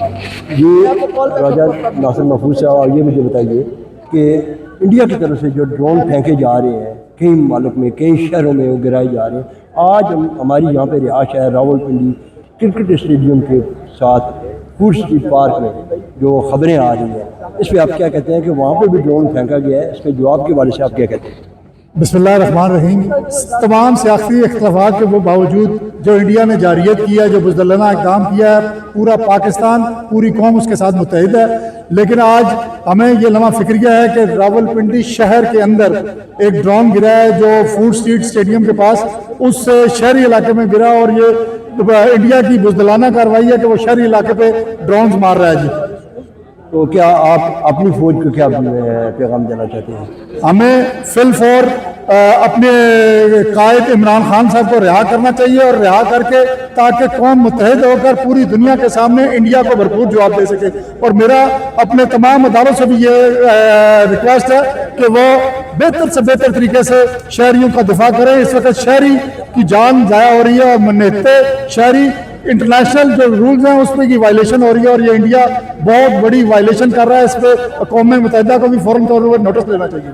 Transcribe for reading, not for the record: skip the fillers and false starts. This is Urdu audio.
جی راجہ ناصر محفوظ صاحب، آگے مجھے بتائیے کہ انڈیا کی طرف سے جو ڈرون پھینکے جا رہے ہیں کئی ممالک میں، کئی شہروں میں وہ گرائے جا رہے ہیں، آج ہماری یہاں پہ رہائش ہے راول پنڈی کرکٹ اسٹیڈیم کے ساتھ فوڈ اسٹریٹ پارک میں جو خبریں آ رہی ہیں، اس پہ آپ کیا کہتے ہیں کہ وہاں پہ بھی ڈرون پھینکا گیا ہے؟ اس کے جواب کے حوالے سے آپ کیا کہتے ہیں؟ بسم اللہ الرحمن الرحیم۔ تمام سیاسی اختلافات کے باوجود جو انڈیا نے جارحیت کیا ہے، جو بزدلانہ اقدام کیا ہے، پورا پاکستان، پوری قوم اس کے ساتھ متحد ہے۔ لیکن آج ہمیں یہ لمحہ فکریہ ہے کہ راول پنڈی شہر کے اندر ایک ڈرون گرا ہے جو فوڈ اسٹریٹ اسٹیڈیم کے پاس اس شہری علاقے میں گرا، اور یہ انڈیا کی بزدلانہ کارروائی ہے کہ وہ شہری علاقے پہ ڈرونز مار رہا ہے۔ جی تو کیا آپ اپنی فوج کو کیا پیغام دینا چاہتے ہیں؟ ہمیں فی الفور اپنے قائد عمران خان صاحب کو رہا کرنا چاہیے، اور رہا کر کے تاکہ قوم متحد ہو کر پوری دنیا کے سامنے انڈیا کو بھرپور جواب دے سکے۔ اور میرا اپنے تمام اداروں سے بھی یہ ریکویسٹ ہے کہ وہ بہتر سے بہتر طریقے سے شہریوں کا دفاع کریں۔ اس وقت شہری کی جان ضائع ہو رہی ہے، اور منہتے شہری انٹرنیشنل جو رولز ہیں اس پہ کی وائلیشن ہو رہی ہے، اور یہ انڈیا بہت بڑی وائلیشن کر رہا ہے۔ اس پہ اقوام متحدہ کو بھی فوراً طور پر نوٹس لینا چاہیے۔